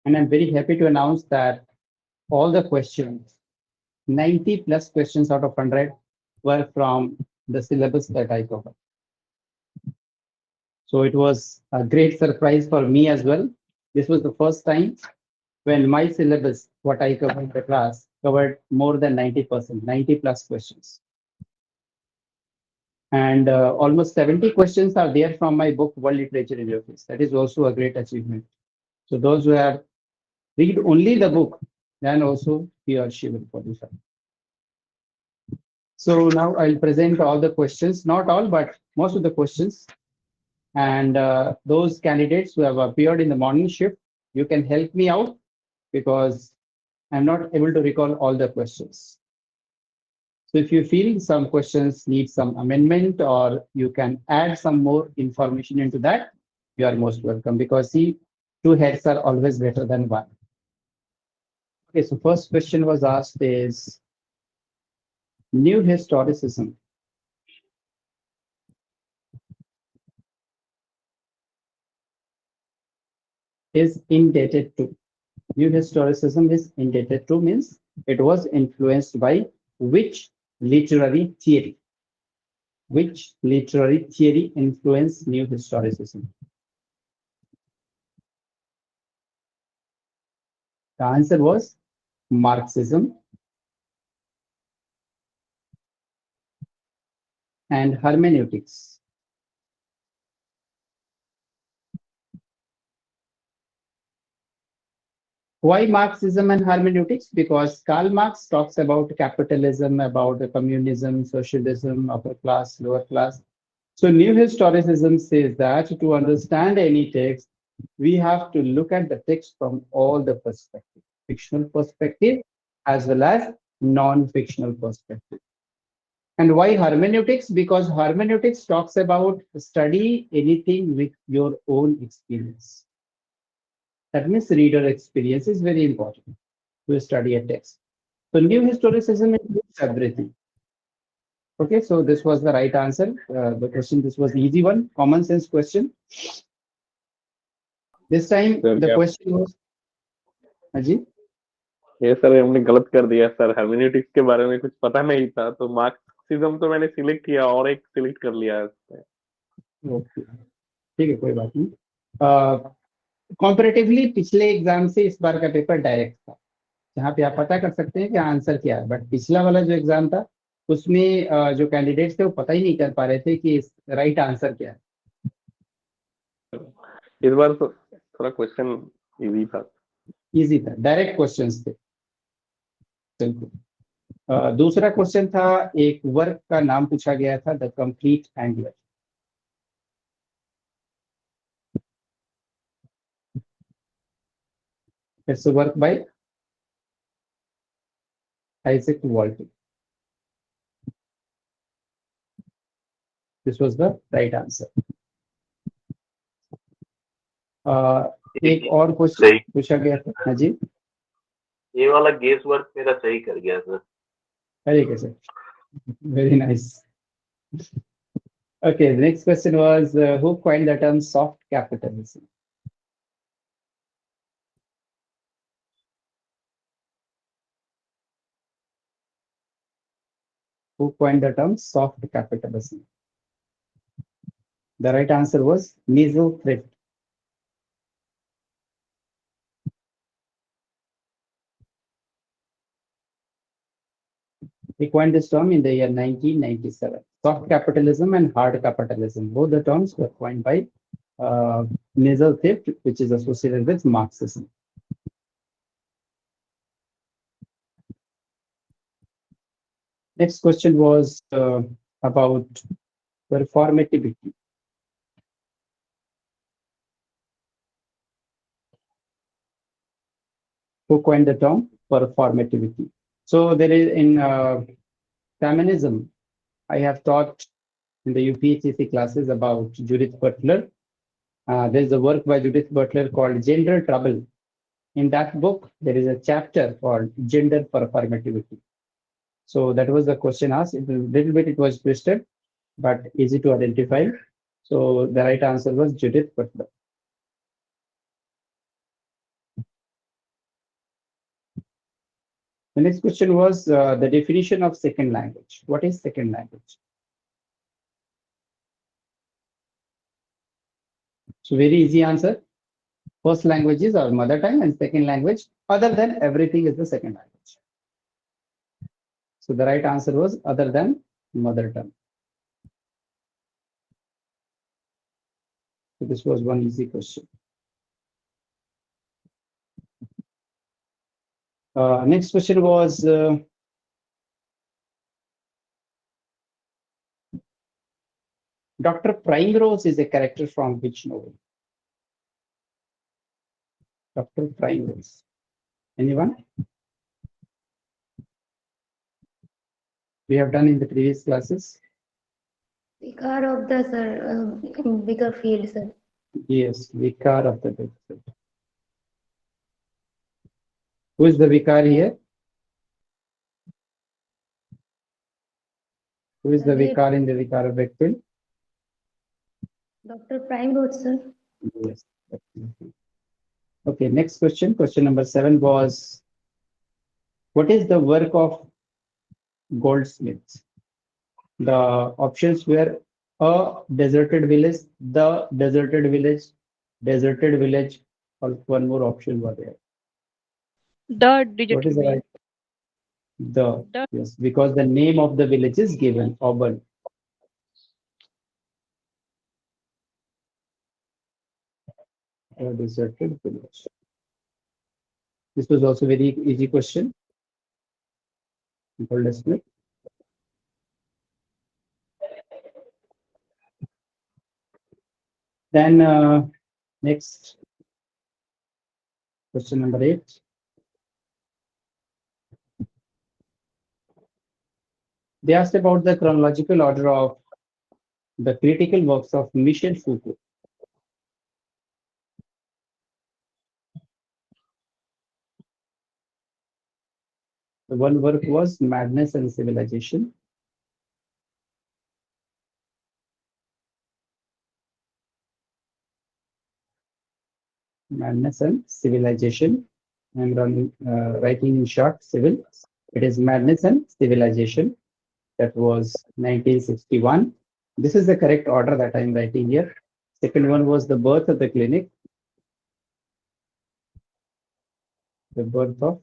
And I'm very happy to announce that all the questions, 90 plus questions out of 100, were from the syllabus that I covered. So it was a great surprise for me as well. This was the first time when my syllabus, what I covered in the class, covered more than 90%, 90 plus questions. And almost 70 questions are there from my book, World Literature in Your Face. That is also a great achievement. So those who have read only the book, then also he or she will qualify. So now I'll present all the questions, not all, but most of the questions. And those candidates who have appeared in the morning shift, you can help me out because I'm not able to recall all the questions. So if you feel some questions need some amendment or you can add some more information into that, you are most welcome because see, two heads are always better than one. Okay, so first question was asked is New Historicism is indebted to. New Historicism is indebted to means it was influenced by which literary theory? Which literary theory influenced New Historicism? The answer was Marxism and hermeneutics. Why Marxism and hermeneutics? Because Karl Marx talks about capitalism, about the communism, socialism, upper class, lower class. So New Historicism says that to understand any text, we have to look at the text from all the perspectives, fictional perspective as well as non-fictional perspective. And why hermeneutics? Because hermeneutics talks about study anything with your own experience. That means reader experience is very important to study a text. So New Historicism includes everything. Okay, so this was the right answer. The question, this was easy one, common sense question. This time the question was, Ajit? ये sir हमने गलत कर दिया sir hermeneutics के बारे में कुछ पता नहीं था तो मार्क्सिज्म तो मैंने सिलेक्ट किया और एक सिलेक्ट कर लिया है ओके ठीक है कोई बात नहीं कॉम्परेटिवली पिछले एग्जाम से इस बार का पेपर डायरेक्ट था जहाँ पे आप पता कर सकते हैं कि आंसर क्या है बट पिछला वाला जो एग्जाम था उसमें जो कैंडिडेट्स थे वो पता ही नहीं कर पा रहे थे कि राइट आंसर क्या है इस बार तो थोड़ा क्वेश्चन इजी था डायरेक्ट क्वेश्चंस थे बिल्कुल दूसरा क्वेश्चन था एक वर्क का नाम पूछा गया था the complete angler it's a work by Isaac Walton. This was the right answer. एक और क्वेश्चन पूछा गया था हाँ जी ये वाला गेस वर्क मेरा सही कर गया सर अरे कैसे very nice okay the next question was who coined the term soft capitalism who coined the term soft capitalism the right answer was Nigel Thrift he coined this term in the year 1997. Soft capitalism and hard capitalism, both the terms were coined by Nigel Thrift, which is associated with Marxism. Next question was about performativity. Who coined the term performativity? So there is in feminism, I have taught in the UPHCC classes about Judith Butler. There's a work by Judith Butler called Gender Trouble. In that book, there is a chapter called Gender Performativity. So that was the question asked. A little bit it was twisted, but easy to identify. So the right answer was Judith Butler. The next question was the definition of second language. What is second language? So very easy answer. First language is our mother tongue, and second language, other than everything, is the second language. So the right answer was other than mother tongue. So this was one easy question. Next question was Dr. Primrose is a character from which novel? Dr. Primrose. Anyone? We have done in the previous classes. Vicar of the sir, bigger field, sir. Yes, vicar of the Wakefield. Who is the vicar here? Who is the vicar in the vicar of Wakefield? Dr. Primrose, sir. Yes. Okay, next question. Question number 7 was, what is the work of goldsmiths? The options were a deserted village, the deserted village, or one more option was there. The What digital is the village. right? The, The yes, because the name of the village is given, Auburn. A deserted village. This was also very easy question. Goldsmith. Then next, question number 8. They asked about the chronological order of the critical works of Michel Foucault. The one work was Madness and Civilization. Madness and Civilization. I'm writing in short, civil. It is Madness and Civilization. That was 1961. This is the correct order that I'm writing here. Second one was The Birth of the Clinic. The Birth of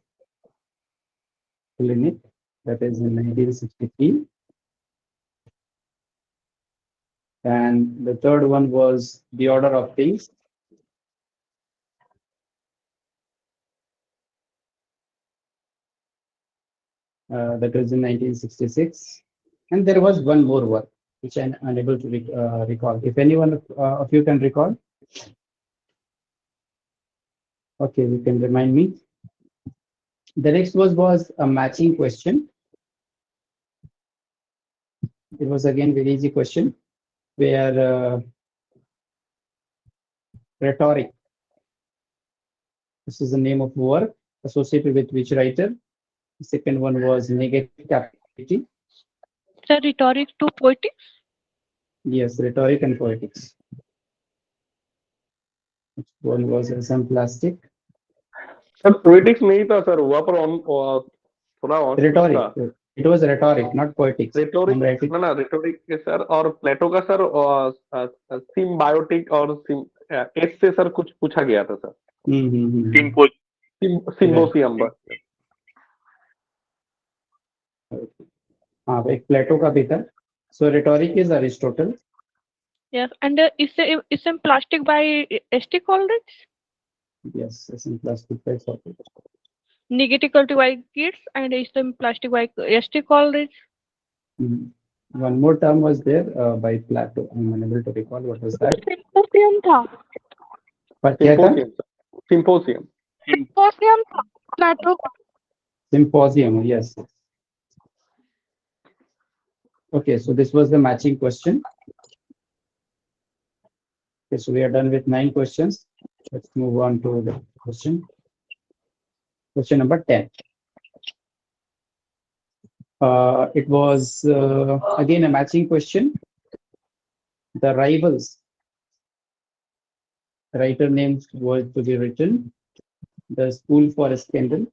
Clinic. That is in 1963. And the third one was The Order of Things. That was in 1966. And there was one more work, which I'm unable to recall. If anyone of you can recall, okay, you can remind me. The next was a matching question. It was again very easy question, where rhetoric. This is the name of work associated with which writer. The second one was negative capacity. the rhetoric to poetics. Yes, rhetoric and poetics. One was some plastic. Sir poetics नहीं था sir, वहाँ पर थोड़ा और कुछ था. Rhetoric. It was rhetoric, not poetics. Rhetoric I'm writing. ना rhetoric के सर, और प्लेटो का सर सिम्बायोटिक और एस से सर कुछ पूछा गया था सर. सिम्बोसियम बस. हाँ, एक प्लेटो का भी था. So rhetoric is Aristotle. Yes, and is some plastic by ST Coleridge. Yes, it's in plastic by Socrates. Negative culture by Keats and is some plastic by ST Coleridge. One more term was there by Plato. I'm unable to recall what was that. Symposium था. But क्या था? सिम्पोसियम. Symposium था. Plato. Symposium. Yes. Okay, so this was the matching question. Okay, so we are done with 9 questions. Let's move on to the question. Question number 10. It was again a matching question. The rivals. Writer names were to be written. The School for Scandal.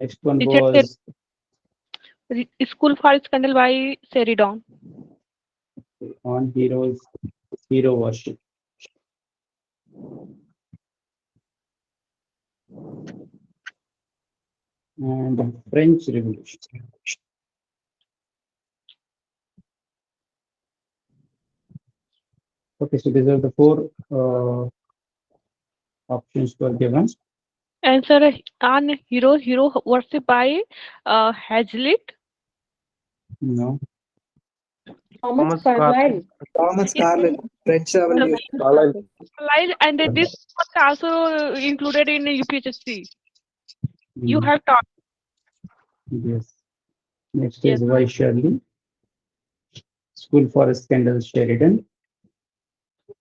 Next one Rejected. was School for Scandal by Sheridan. on heroes, hero worship. And French Revolution. Okay, so these are the four options were given. Answer on hero worship by Hazlitt. No. Thomas Carlyle. Thomas Carlyle, French Revolution. Carlyle. Carlyle, and this was also included in UPHSC. You Mm, have taught. yes. Next Yes. is Y. Shirley. School for Scandal, Sheridan.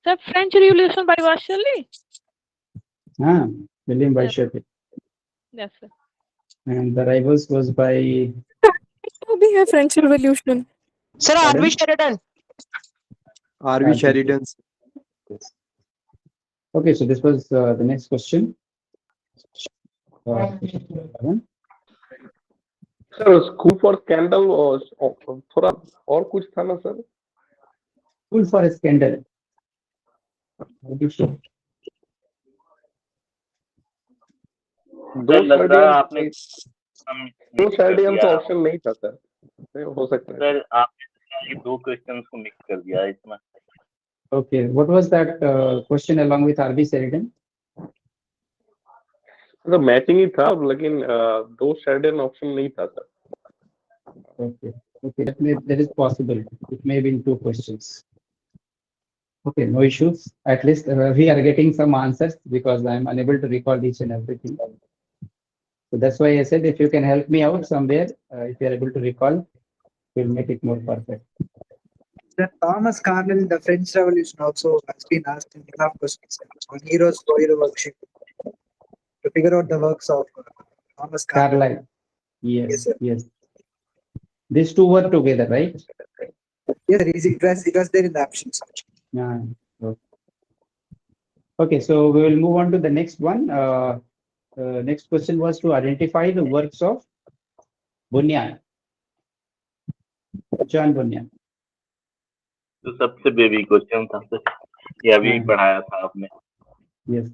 The French Revolution by Shirley. Ah, William by Yes. Shirley. Yes, sir. And the rivals was by We have French Revolution. Sir, Pardon? R.V. Sheridan. R.V. Sheridan. Yes. Okay, so this was the next question. Question 11. Sir school for scandal और थोड़ा और कुछ था ना sir? School for Scandal. Are you sure? Sir लग रहा है आपने दो शर्डियन तो ऑप्शन नहीं था सर, हो सकता है सर आपने दो क्वेश्चंस को मिक्स कर दिया है इसमें. Okay, what was that question along with R.V. Sheridan? तो मैचिंग ही था लेकिन दो शर्डियन ऑप्शन नहीं था sir. Okay, okay, that is possible. It may be in two questions. Okay, no issues. At least we are getting some answers because I am unable to recall each and everything. So that's why I said if you can help me out somewhere, if you are able to recall, we'll make it more perfect. Sir, Thomas Carlyle, the French Revolution also has been asked in enough questions on heroes for hero worship to figure out the works of Thomas Carlyle. Carlyle. Yes, Yes, sir. yes. These two were together, right? Yes, sir, it was there in the options. Yeah. Okay, so we will move on to the next one. Next question was to identify the works of Bunyan. John Bunyan. तो सबसे baby question था sir, ये अभी पढ़ाया था आपने. Yes,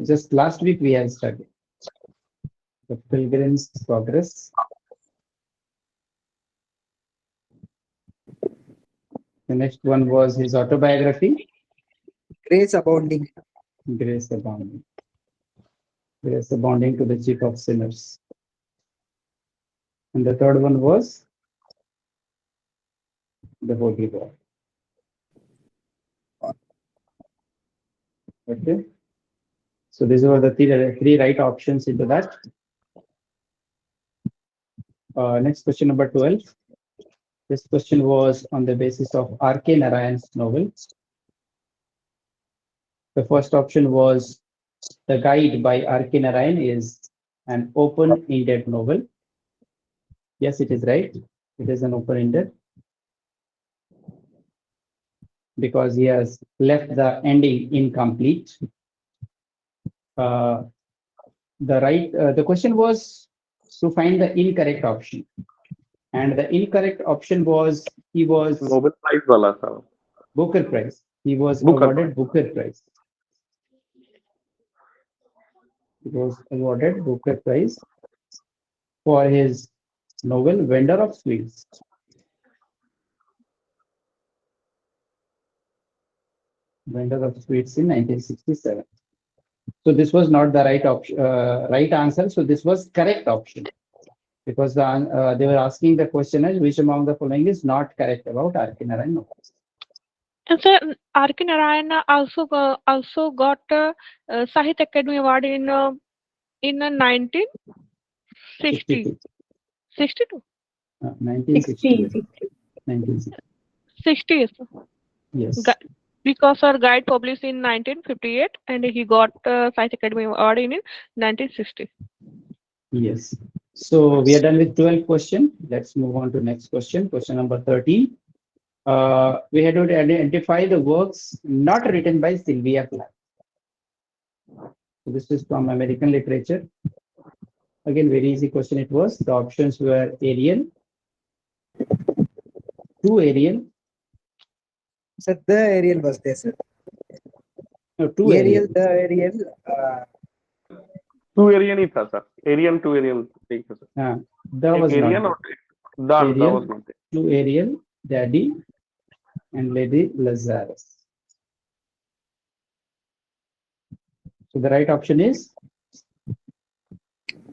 just last week we have studied the Pilgrim's Progress. The next one was his autobiography, Grace Abounding. Grace Abounding. Grace Abounding to the Chief of Sinners. And the third one was the Holy War. Okay. So these were the three right options into that. Next question number 12. This question was on the basis of R.K. Narayan's novel. The first option was The Guide by R.K. Narayan is an open-ended novel. Yes, it is right. It is an open-ended because he has left the ending incomplete. The question was to find the incorrect option. And the incorrect option was he was Nobel prize वाला था. Booker Prize. He was Booker awarded Booker Prize. He was awarded Booker Prize for his novel Vendor of Sweets. Vendor of Sweets in 1967. So this was not the right option, right answer. So this was correct option because they were asking the question as which among the following is not correct about R.K. Narayan novels. And sir, R.K. Narayana also got Sahitya Academy Award in 1960. 62? 1960. 1960. 60 years. Yes. Because our guide published in 1958 and he got Sahitya Academy Award in 1960. Yes. So we are done with 12 question. Let's move on to next question. Question number 13. We had to identify the works not written by Sylvia Plath. So this is from American literature. Again, very easy question it was. The options were Arial, two Arial, Sir, the Ariel was there, sir. no, two Ariel, Arial. the Ariel. Two Arial ही था sir, Arial two Arial ठीक है sir, The was एक not Arial there. और the Ariel, was not two Arial, Daddy, and Lady Lazarus. So the right option is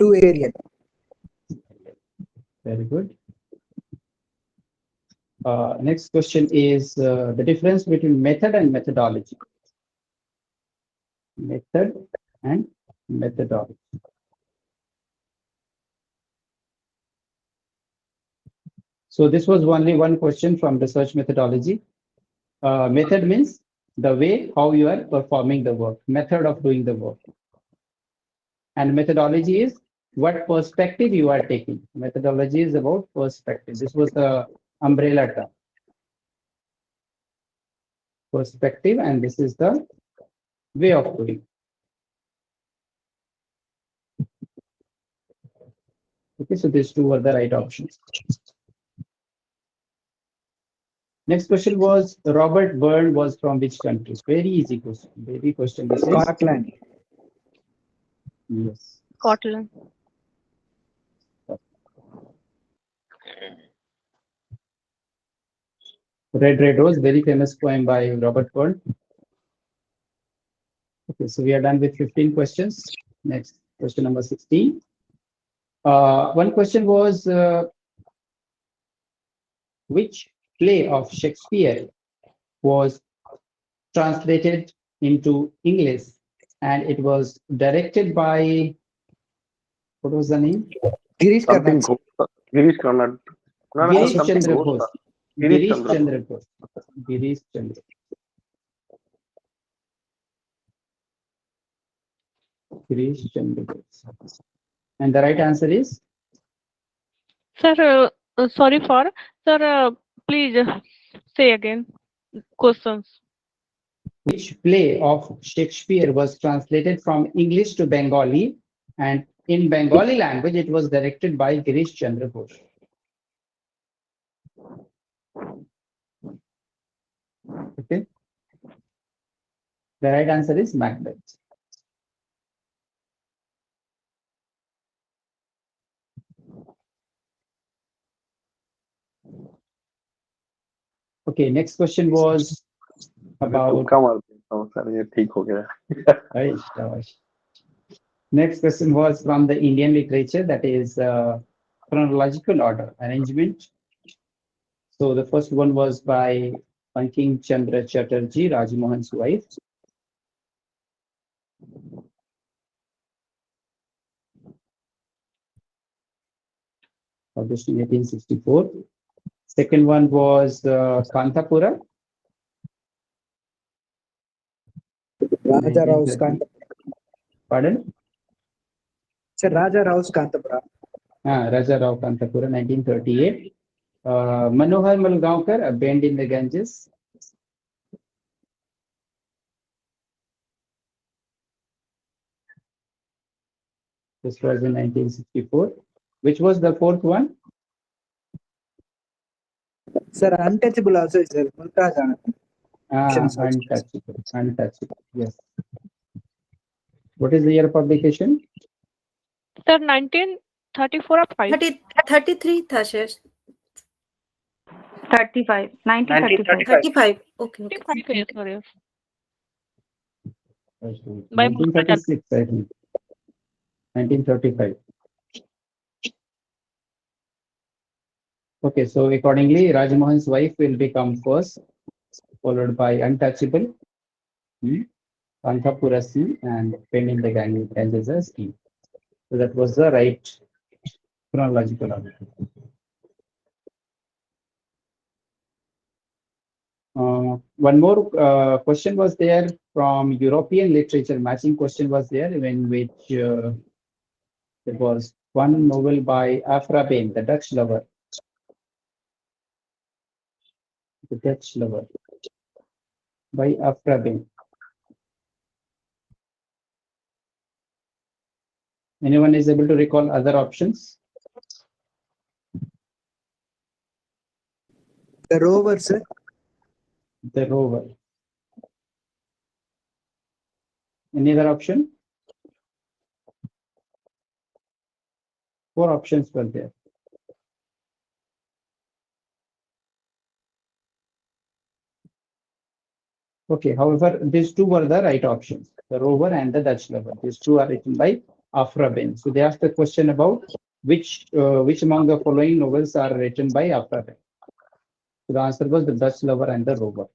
Two Ariel. very good. Next question is the difference between method and methodology. Method and methodology. So this was only one question from research methodology. Method means the way how you are performing the work, method of doing the work. And methodology is what perspective you are taking. Methodology is about perspective. This was the umbrella term. Perspective, and this is the way of doing. Okay, so these two were the right options. Next question was Robert Byrne was from which country? Very easy question. Very question. This is Scotland. yes. Scotland. Red Red Rose, very famous poem by Robert Byrne. Okay, so we are done with 15 questions. Next, question number 16. One question was which play of Shakespeare was translated into English and it was directed by, what was the name? Girish something Karnad. Girish Karnad, ना ना Girish something Chandra Ghosh Bose. था, Girish Girish Chandra Chandra Bose. Girish Chandra. Girish Chandra Bose. And the right answer is Sir, sorry for, sir, please say again questions. which play of Shakespeare was translated from English to Bengali, and in Bengali language it was directed by Girish Chandra Bose. Okay. The right answer is Macbeth. Okay, next question was about तुक्का मार देता हूँ sir, ये ठीक हो गया. Right, Raj. Next question was from the Indian literature, that is chronological order arrangement. So the first one was by Bankim Chandra Chatterjee, Rajmohan's wife. Published in 1864. Second one was Kantapura. Raja Rao's Kantapura. Pardon? Sir, Raja Rao's Kantapura. Raja Rao Kantapura, 1938. Manohar Malgaonkar, A Bend in the Ganges. This was in 1964. Which was the fourth one? Sir, Untouchable also is there. Mumtaz Anand. Untouchable. Untouchable. Yes. What is the year of publication? Sir, 1934 or 5? 33 था शेर 35. 1935. 35 okay 35 years, sorry. By 1936, I think. 1935. Okay, so accordingly, Rajmohan's wife will become first, followed by Untouchable, Kantapura C, and Pen in the Ganges as E. So that was the right chronological order. One more question was there from European literature. Matching question was there in which there was one novel by Afra Bain, the Dutch lover. The Dutch lover by Afra Bain. Anyone is able to recall other options? The rover, sir. The rover. Any other option? 4 options were there. Okay, however, these 2 were the right options, the rover and the Dutch lover. These 2 are written by Afra Ben. So they asked the question about which among the following novels are written by Afra Ben. So the answer was the Dutch lover and the rover.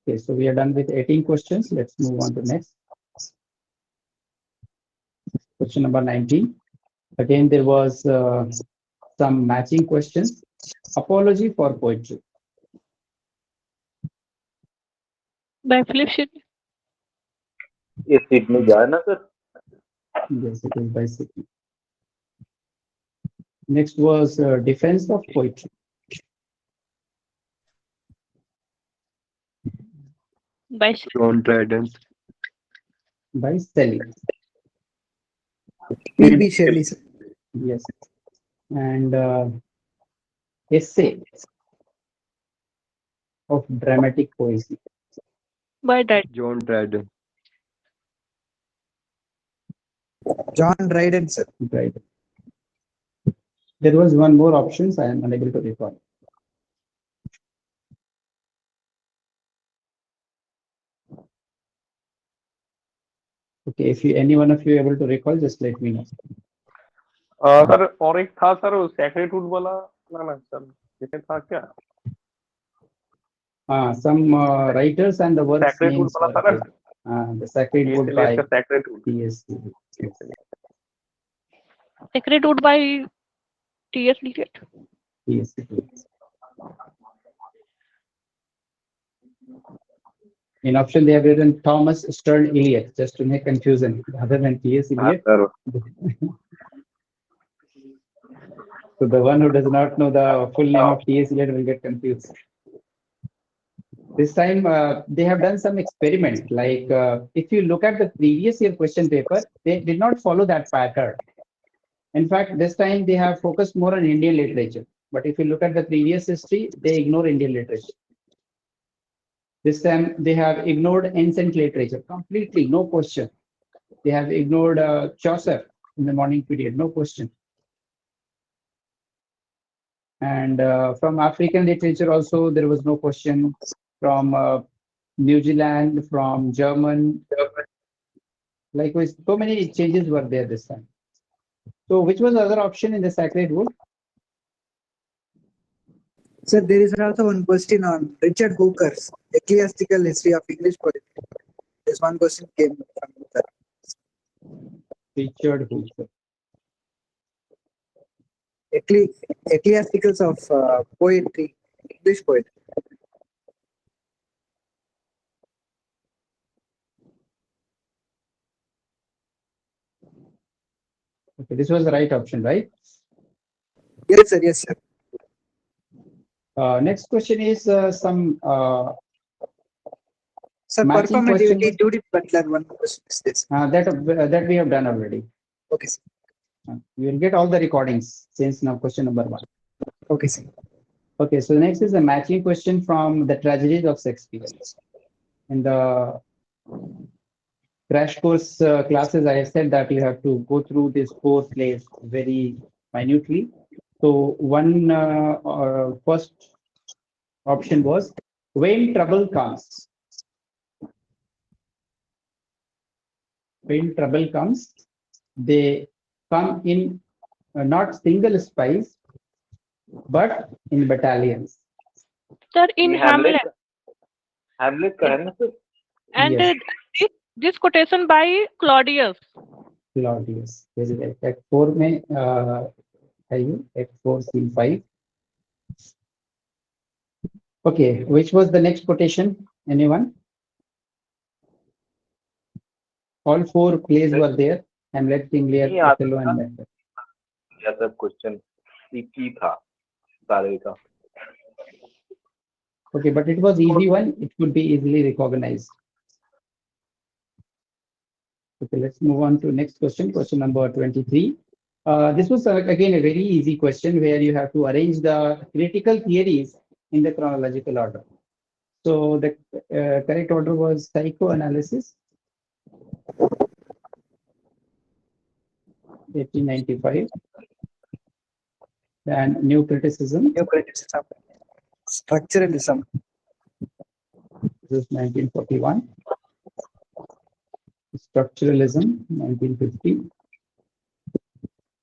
Okay, so we are done with 18 questions. Let's move on to next. Question number 19. Again, there was some matching questions. Apology for poetry. By Philip Sidney. ये seat में जाए ना sir. Yes, it is by Sidney. Next was defense of poetry. By John Dryden. By Shelley. P.B. Shelley, sir. Yes. And essay of dramatic poesy. by Dryden. John Dryden. John Dryden, sir. Right. There was one more options I am unable to recall. Okay, if any one of you able to recall, just let me know. Sir और एक था sir sacred would वाला ना sir किसे था क्या Some writers and the works sacred would names वाला were था there. ना The Sacred Wood by इसलिए sacred would T.S. Sacred Wood by T.S. Eliot. T.S. In option, they have written Thomas Stern Eliot, just to make confusion, other than T.S. Eliot. Sir So the one who does not know the full name of T.S. Eliot will get confused. This time they have done some experiment. Like if you look at the previous year question paper, they did not follow that pattern. In fact, this time they have focused more on Indian literature. But if you look at the previous history, they ignore Indian literature. This time they have ignored ancient literature completely, no question. They have ignored Chaucer in the morning period, no question. And from African literature also, there was no question. From New Zealand, from German, likewise, so many changes were there this time. So which was the other option in the Sacred Wood? Sir, there is also one question on Richard Hooker's Ecclesiastical History of English Poetry. This one question came from that. Richard Hooker. Ecclesiasticals of poetry, English poetry. Okay, this was the right option, right? Yes, sir. Yes, sir. Next question is some Sir, matching performativity, question. Judith Butler, one question is this. that we have done already. Okay, sir. You will get all the recordings since now question number 1. Okay, sir. Okay, so next is a matching question from the tragedies of Shakespeare. In the crash course classes, I have said that you have to go through these 4 plays very minutely. So one first option was when trouble comes. When trouble comes, they come in not single spies, but in battalions. Sir, in Hamlet. Hamlet का है ना sir. And Yes. this quotation by Claudius. Claudius. Very well. Act 4 में है ये Act 4 Scene 5. Okay, which was the next quotation? Anyone? All 4 plays were there. Hamlet, King Lear, नहीं आता Othello, and था. Macbeth. या सब क्वेश्चन सीखी था सारे का. Okay, but it was easy one. It could be easily recognized. Okay, let's move on to next question, question number 23. This was again a very easy question where you have to arrange the critical theories in the chronological order. So the correct order was psychoanalysis, 1895, and new criticism, New criticism, structuralism, this is 1941, structuralism, 1950,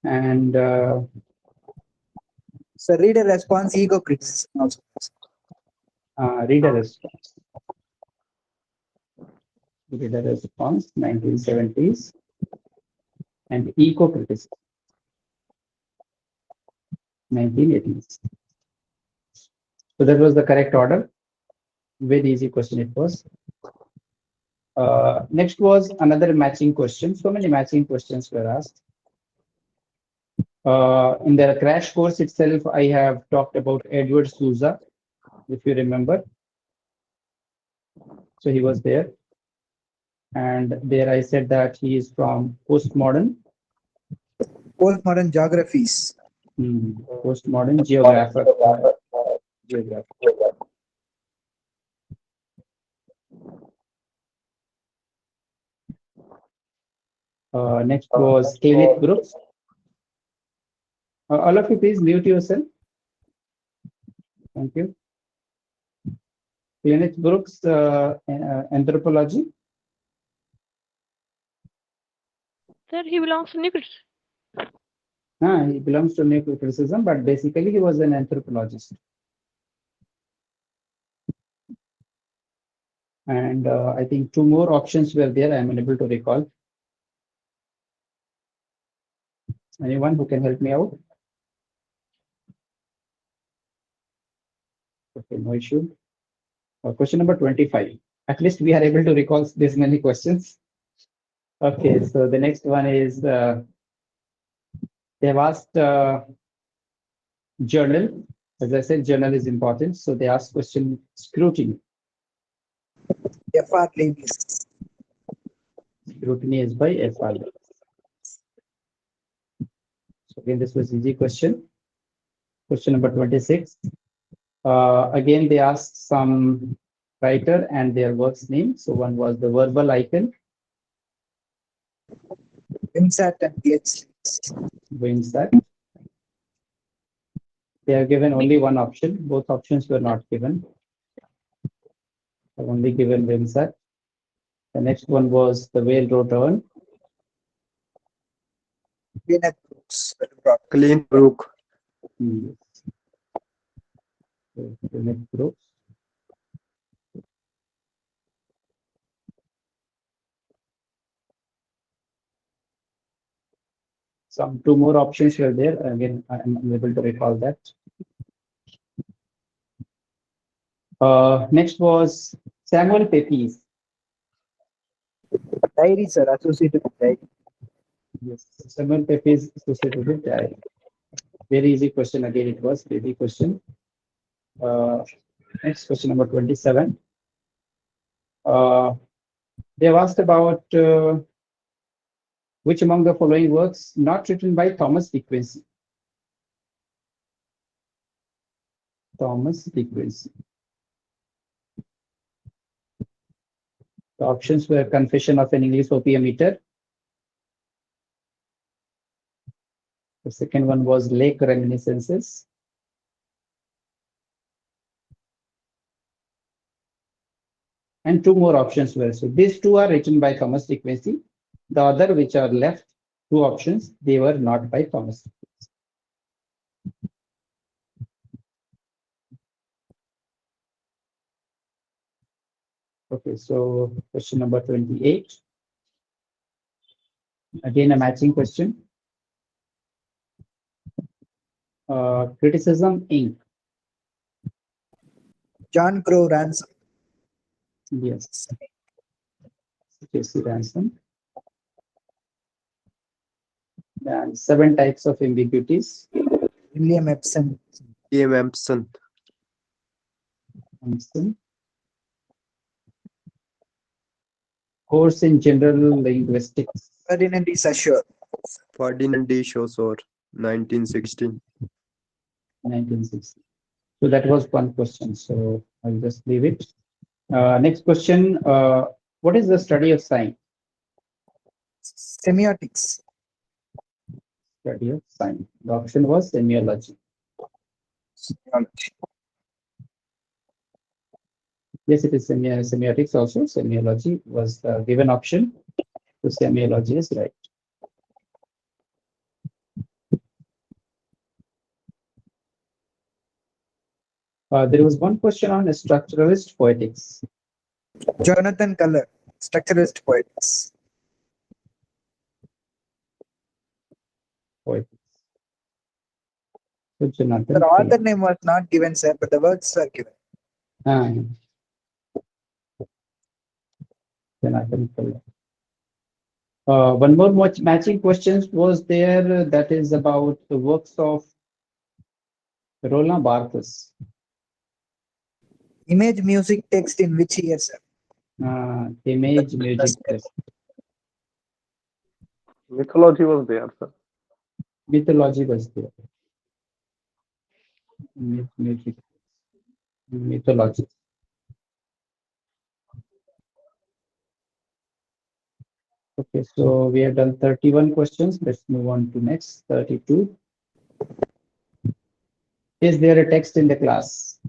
and so reader response, ego criticism also. reader response. Reader response, 1970s, and eco-criticism, 1980s. So that was the correct order. Very easy question it was. Next was another matching question. So many matching questions were asked. In the crash course itself, I have talked about Edward Souza, if you remember. So he was there. And there I said that he is from postmodern. Postmodern geographies. Postmodern geographer. Next was Kenneth Brooks. All of you, please mute yourself. Thank you. Kenneth Brooks, anthropology. Sir, he belongs to Nichols. He belongs to neo-criticism, but basically he was an anthropologist. And I think two more options were there. I am unable to recall. Anyone who can help me out? Okay, no issue. Question number 25. At least we are able to recall this many questions. Okay, so the next one is they have asked journal. As I said, journal is important. So they asked question scrutiny. F.R. Lewis. Scrutiny is by F.R. Lewis. So again, this was easy question. Question number 26. Again, they asked some writer and their work's name. So one was the verbal icon. Winsat and Gletz. Winsat. They are given only one option. Both options were not given. I've only given Winsat. The next one was the whale wrote on. Kenneth Brooks. Clean Brook. Kenneth Brooks. Some two more options were there. Again, I am unable to recall that. Next was Samuel Pepys. Diary, sir, associated with diary. Yes, Samuel Pepys associated with diary. Very easy question again. It was easy question. Next question number 27. They have asked about which among the following works not written by Thomas De Quincey. Thomas De Quincey. The options were Confession of an English Opium Eater. The second one was Lake Reminiscences. And two more options were. So these two are written by Thomas De Quincey. The other which are left, two options, they were not by Thomas De Quincey. Okay, so question number 28. Again, a matching question. Criticism Inc. John Crow Ransom. Yes. J.C. Ransom. And 7 types of ambiguities. William Epson. William Empson. Hanson. Course in General Linguistics. Ferdinand is assured. Ferdinand D. Saussure, 1916. 1960. So that was one question. So I'll just leave it. Next question. What is the study of sign? Semiotics. Study of sign. The option was semiology. Semiology. Yes, it is semiotics also. Semiology was the given option. So semiology is right. There was one question on structuralist poetics. Jonathan Culler, structuralist poets. Poetics. So Jonathan The author Fuller. name was not given, sir, but the works are given. Jonathan Fuller. One more matching questions was there that is about the works of Roland Barthes. Image music text in which year, sir? Image music test. Mythology was there, sir. Mythology was there. Music. Mythology. Okay, so we have done 31 questions. Let's move on to next 32. Is there a text in the class?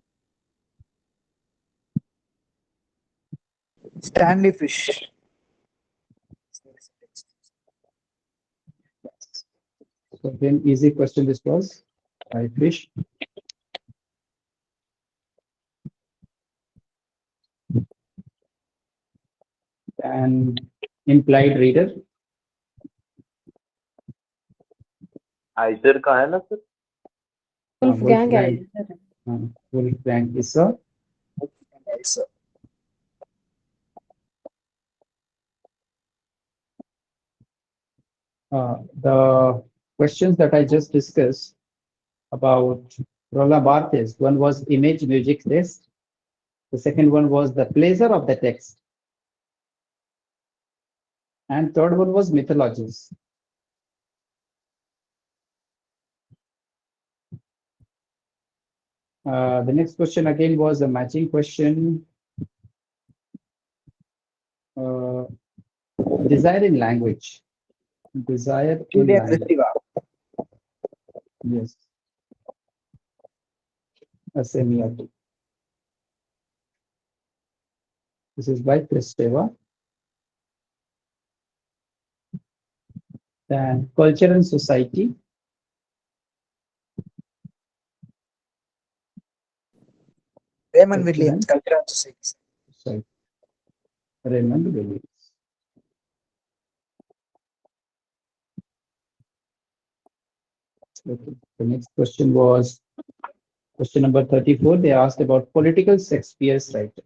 Stanley Fish. So again, easy question this was. I fish. And implied reader. आइजर का है ना sir? Wolfgang is a the questions that I just discussed about Roland Barthes. One was image music test. The second one was the pleasure of the text. And third one was mythologies. The next question again was a matching question. Desire in language. Desire in Julia language. Kristeva. Yes. A semiotic. This is by Kristeva. And culture and society. Raymond Williams, Culture and Society. Sorry. Raymond Williams. Okay. The next question was question number 34. They asked about political Shakespeare's writer.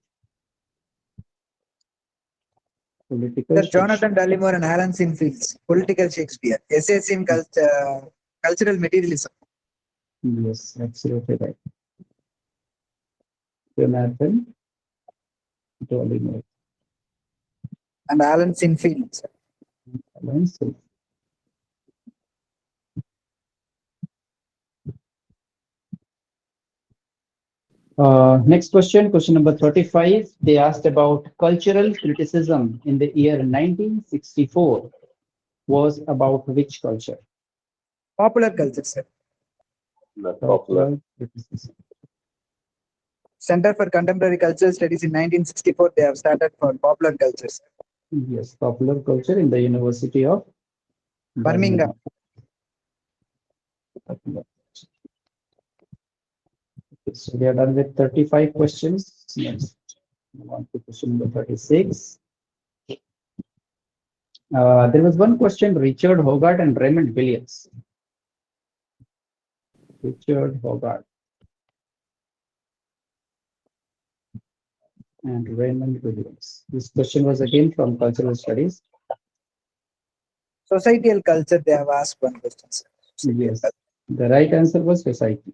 Political Sir, Jonathan Dallimore and Alan Sinfields, Political Shakespeare, Essays in Cultural Materialism. Yes, absolutely right. Jonathan Dallimore. And Alan Sinfields. Alan Sinfields. Next question, question number 35. They asked about cultural criticism in the year 1964 was about which culture? Popular culture, sir. Popular. Criticism. Center for Contemporary Cultural Studies in 1964, they have started for popular culture, sir. Yes, popular culture in the University of Birmingham. Okay, so we are done with 35 questions. Next, move on to question number 36. There was one question, Richard Hogarth and Raymond Williams. Richard Hogarth and Raymond Williams. This question was again from Cultural Studies. Societal culture, they have asked one question, sir. Yes, the right answer was society.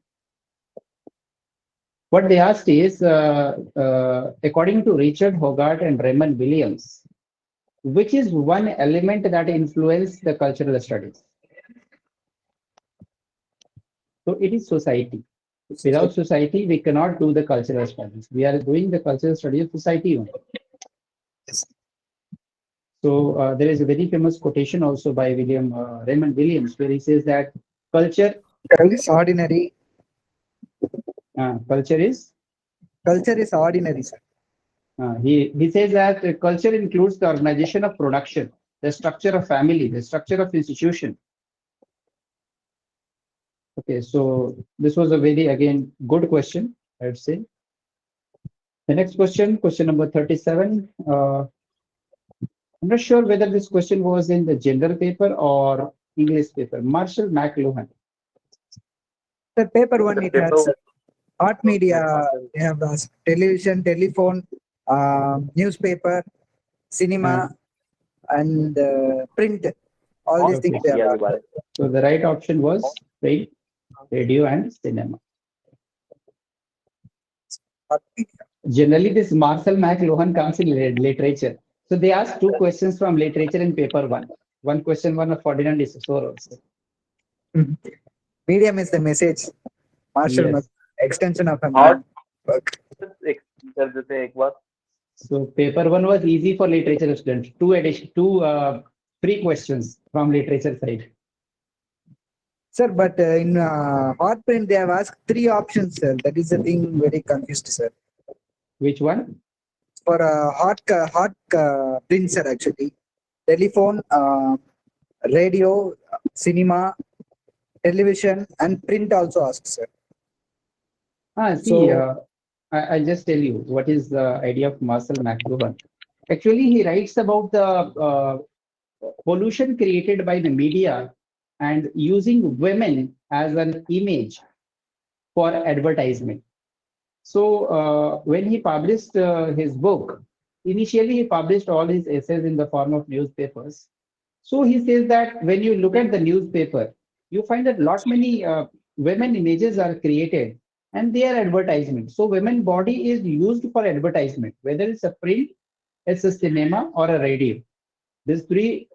What they asked is, according to Richard Hogarth and Raymond Williams, which is one element that influences the cultural studies? So it is society. Without society, we cannot do the cultural studies. We are doing the cultural study of society only. So there is a very famous quotation also by Raymond Williams, where he says that culture Is ordinary. culture is Culture is ordinary, sir. he says that culture includes the organization of production, the structure of family, the structure of institution. Okay, so this was a very again good question, I'd say. The next question, question number 37. I'm not sure whether this question was in the general paper or English paper. Marshall McLuhan. The paper one it has art media. They have television, telephone, newspaper, cinema, and print. All these things. They have asked. So the right option was print, radio, and cinema. Art media. Generally, this Marshall McLuhan comes in literature. So they asked two questions from literature in paper one. One question, one of Ferdinand de Saussure also. Medium is the message. Marshall Yes. extension of a Art. work. कर देते हैं एक बार. So paper one was easy for literature students. Two free questions from literature side. Sir, but in hot print they have asked 3 options, sir. That is the thing very confused, sir. Which one? For hot print, sir, actually, telephone, radio, cinema, television, and print also asked, sir. See, So- I'll just tell you what is the idea of Marshall McLuhan. Actually, he writes about the pollution created by the media and using women as an image for advertisement. So when he published his book, initially he published all his essays in the form of newspapers. So he says that when you look at the newspaper, you find that lot many women images are created and they are advertisement. So women body is used for advertisement, whether it's a print, it's a cinema or a radio. These three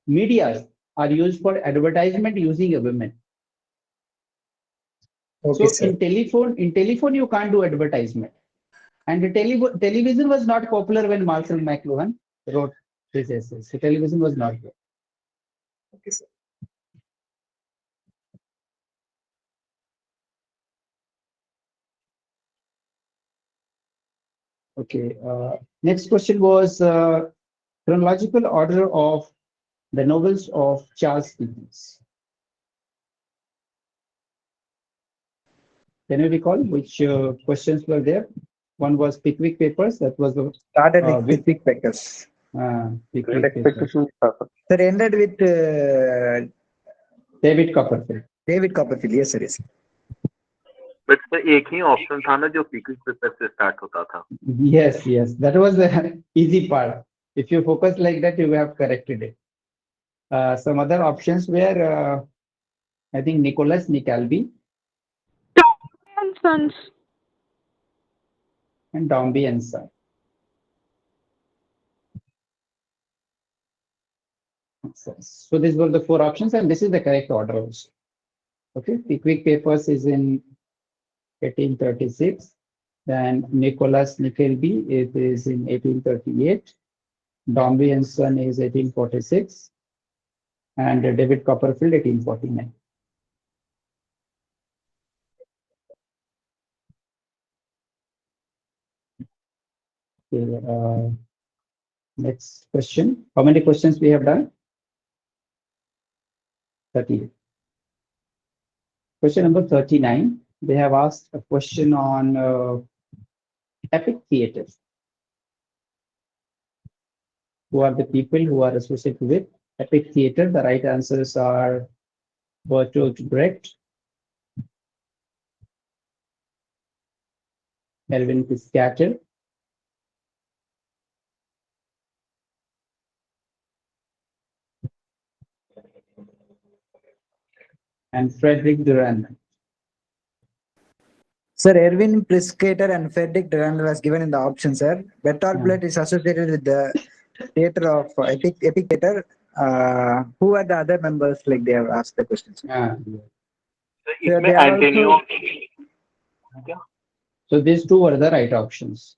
medias are used for advertisement using a women. Okay, So sir. in telephone you can't do advertisement, and the television was not popular when Marshall McLuhan wrote his essays. So television was not there. Okay, sir. Okay. Next question was chronological order of the novels of Charles Dickens. Can you recall which questions were there? One was Pickwick Papers. That was the Started with- with Pick Packers. Pickwick Great Papers. expectations था sir. Sir, ended with David Copperfield. David Copperfield. Yes, sir. Yes. But sir एक ही option था ना जो picnic paper से start होता था. Yes, yes, that was the easy part. If you focus like that, you have corrected it. Some other options were, I think, Nicholas Nickleby And Sons. and Dombey and Son. So these were the four options, and this is the correct order also. Okay, Pickwick Papers is in 1836. Then Nicholas Nickleby is in 1838. Dombey and Son is 1846. And David Copperfield, 1849. Okay, next question. How many questions we have done? 38. Question number 39. They have asked a question on epic theater. Who are the people who are associated with epic theater? The right answers are Bertolt Brecht, Erwin Piscator, and Frederick Durand. Sir, Erwin Piscator and Frederick Durand was given in the option, sir. Bertolt Brecht is associated with the theater of epic theater. Who are the other members? Like they have asked the questions. Yeah. तो So इसमें they are Antonio also क्या So these two were the right options.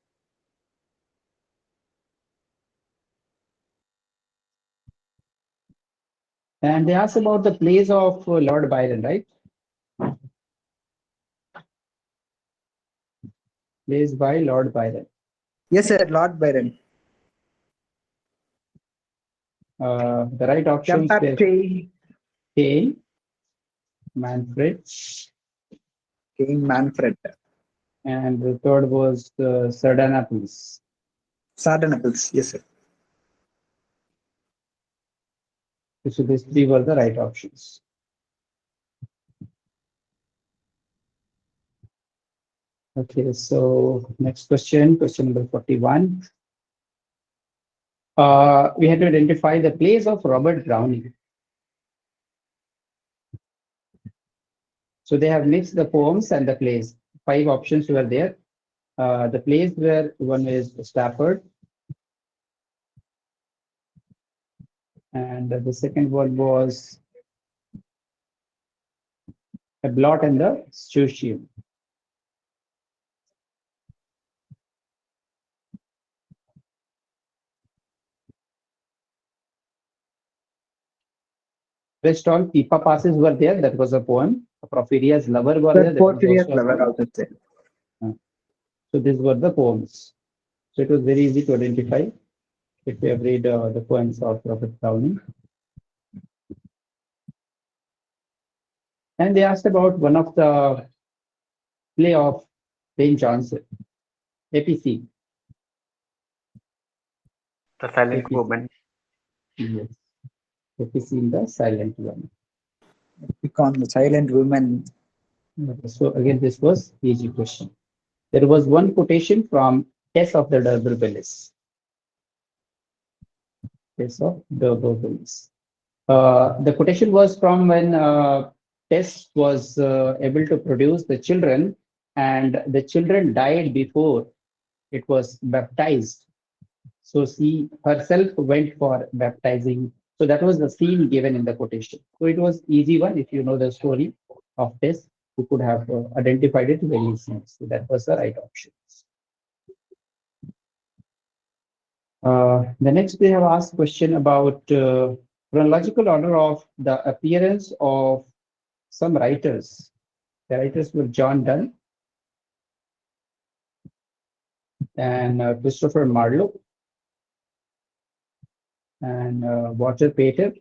And they asked about the plays of Lord Byron, right? Plays by Lord Byron. yes, sir. Lord Byron. The right options were Champagne, Cain, Manfred, Manfred, and the third was Sardanapalus. Sardanapalus. Yes, sir. So these three were the right options. Okay, so next question, question number 41. We had to identify the plays of Robert Browning. So they have mixed the poems and the plays. 5 options were there. The plays were, one is Stafford, and the second one was A Blot in the Stewardship. Rest all Pipa passes were there. That was a poem. Porphyria's lover were there. That was Porphyria's also a lover poem. also there. So these were the poems. So it was very easy to identify if you have read the poems of Robert Browning. And they asked about one of the play of Ben Jonson, APC. The Silent APC. Woman. Yes. APC in the silent one. Pick on the silent woman. So again, this was easy question. There was one quotation from Tess of the D'Urbervilles. Tess of D'Urbervilles. The quotation was from when Tess was able to produce the children, and the children died before it was baptized. So she herself went for baptizing. So that was the scene given in the quotation. So it was easy one. If you know the story of Tess, you could have identified it very easily. So that was the right option. The next they have asked question about chronological order of the appearance of some writers. The writers were John Donne and Christopher Marlowe and Walter Pater.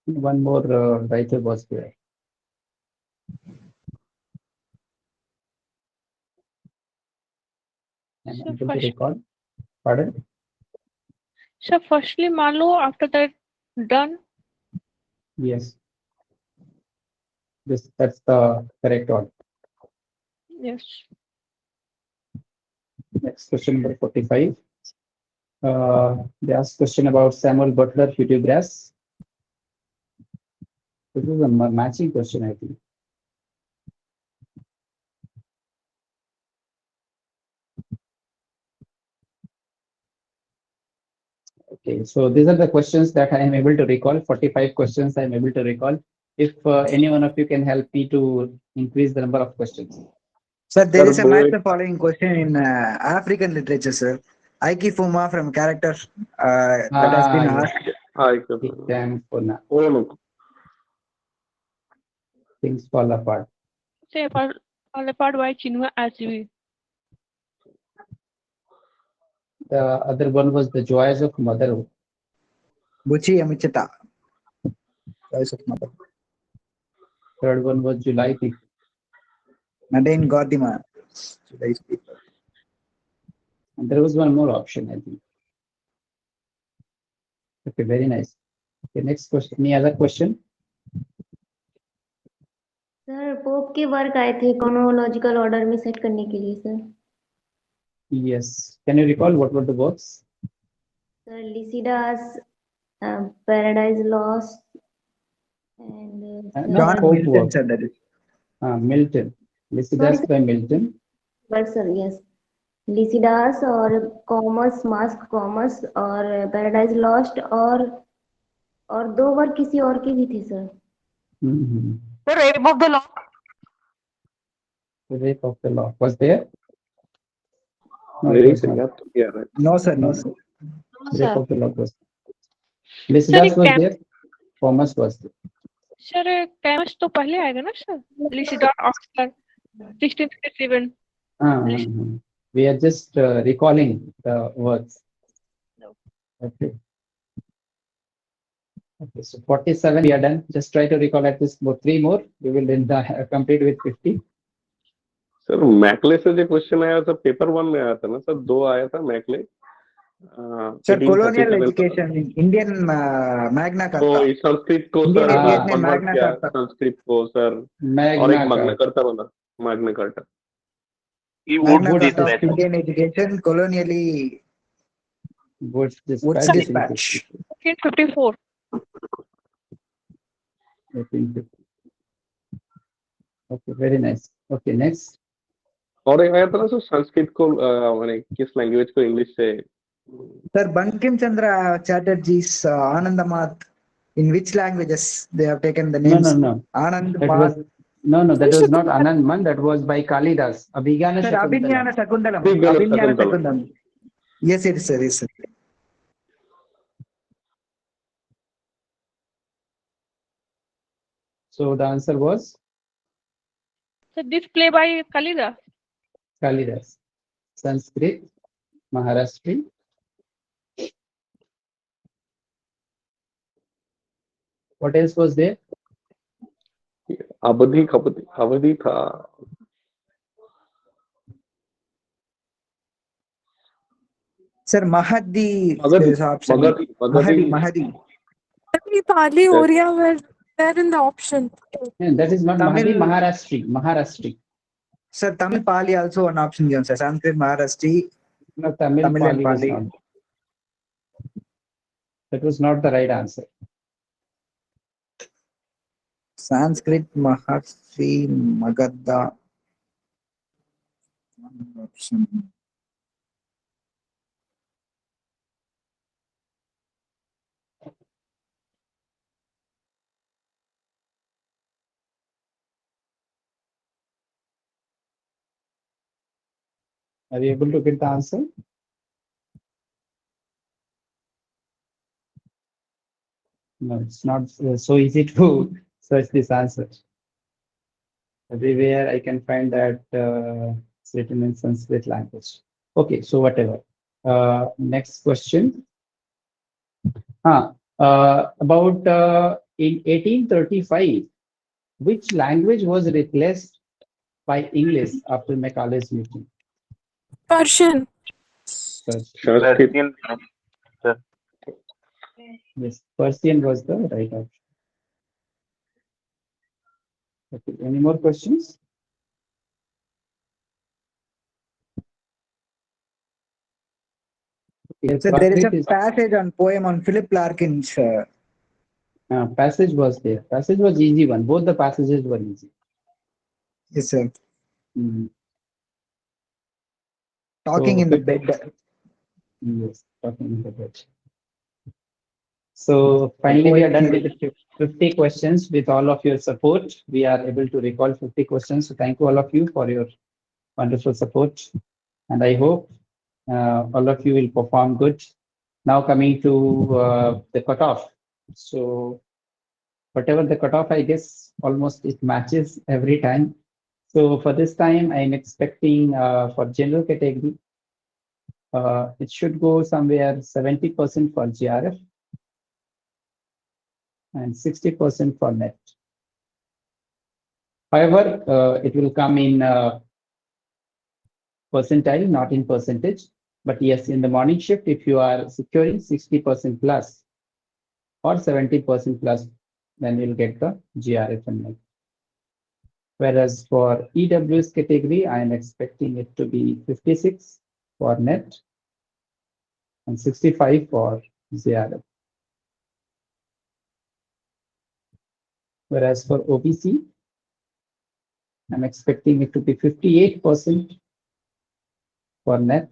One more writer was there. I'm So able to first, recall. Pardon? so firstly Marlowe, after that Dunn. Yes. That's the correct order. Yes. Next question number 45. They asked question about Samuel Butler Hudibras. This is a matching question, I think. Okay, so these are the questions that I am able to recall. 45 questions I am able to recall. If any one of you can help me to increase the number of questions. Sir, there Sir, is a वो match एक the following question in African literature, sir. Aiki Fuma from character that has been Yes. asked. हाँ एक Exam for now. वो लोग Things fall apart. Say all apart by Chinua Achebe. The other one was the joys of motherhood. Buchi Amichita. Choice of mother. Third one was July people. Nadine Gordima. Today's people. And there was one more option, I think. Okay, very nice. Okay, next question. Any other question? Sir pope के work आए थे chronological order में set करने के लिए sir. Yes. Can you recall what were the works? Sir Lycidas, paradise lost and No, John Pope Milton, work. sir, that is. Milton. Lycidas by Milton. but sir yes Lycidas और commerce mask commerce और paradise lost और दो word किसी और की भी थी sir. Mm-hmm. The Rape of the Lock. The Rape of the Lock was there? No, it मेरे was से not. याद तो क्या रहा है? No, sir. No, sir. No, Rape sir. of the Lock was. Sir, Lycidas ये was cam there. Commerce was there. sir chemist तो पहले आएगा ना sir? Lycidas Oxford 1657. We are just recalling the words. No. Okay. Okay, so 47 we are done. Just try to recall at least three more. We will complete with 50. Sir McClay से जो question आया था paper 1 में आया था ना sir, 2 आया था McClay Sir, colonial 1837 education, Indian Magna तो Carta. इस संस्कृत को Indian सर idiot ने कन्वर्ट Magna किया, Carta. संस्कृत को सर, और Magna एक magna Carta. carta बना, magna carta. He would Magna Would Carta of dispatch. Indian education, colonially Woods Woods dispatch. dispatch. 1854. 1850. Okay, very nice. Okay, next. और एक आया था ना सर संस्कृत को माने किस लैंग्वेज को इंग्लिश से Sir, Bankim Chandra Chatterjee's Anandamath, in which languages they have taken the No, names? no, no. Anand That was that was not Anand Man. That was by Kalidas. Abhigana Sir, Shakuntalam. Abhinyana Sakundalam. Abhinyana Abhinyana Sakuntalam. Sakundalam. Yes, it is, sir. Yes, sir. So the answer was So this play by Kalidas. Kalidas. Sanskrit, Maharashtra. What else was there? अवधि था Sir, Mahadi. Magadi, There's option. Magadi. Mahadi. Pali, Oriya were there in the option. And that is not Tamil- Mahadi, Maharashtra. Sir, Tamil Pali also one option given, sir. Sanskrit, Maharashtra. No, Tamil Tamil and Pali was Pali. not. That was not the right answer. Sanskrit, Maharashtra, Magadha. One option. Are you able to get the answer? No, it's not so easy to search this answer. Everywhere I can find that it's written in Sanskrit language. Okay, so whatever. Next question. About in 1835, which language was replaced by English after Macaulay's meeting? Persian. Sanskrit Persian, sir. Yes, Persian was the right option. Okay, any more questions? Okay, So there is a Sanskrit passage on poem on Philip Larkin's. passage was there. Passage was easy one. Both the passages were easy. Yes, sir. Mhm. Talking So, in the bed. Yes, talking in the bed. So finally, we are done with the 50 questions. With all of your support, we are able to recall 50 questions. So thank you all of you for your wonderful support. And I hope all of you will perform good. Now coming to the cutoff. So whatever the cutoff, I guess almost it matches every time. So for this time, I'm expecting for general category, it should go somewhere 70% for GRF and 60% for net. However, it will come in percentile, not in percentage. But yes, in the morning shift, if you are securing 60% plus or 70% plus, then you'll get the GRF and net. Whereas for EWS category, I am expecting it to be 56 for net and 65 for GRF. Whereas for OBC, I'm expecting it to be 58% for NET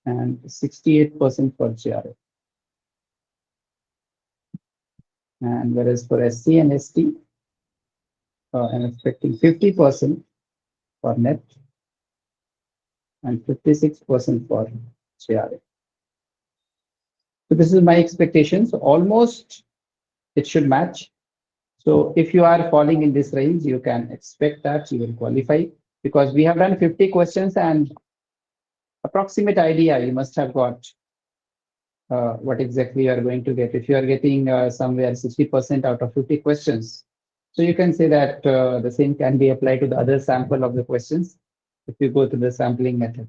and 68% for GRA. And whereas for SC and ST, I'm expecting 50% for NET and 56% for GRA. So this is my expectation. So almost it should match. So if you are falling in this range, you can expect that you will qualify, because we have done 50 questions and approximate idea you must have got what exactly you are going to get. If you are getting somewhere 60% out of 50 questions, so you can say that the same can be applied to the other sample of the questions if you go to the sampling method.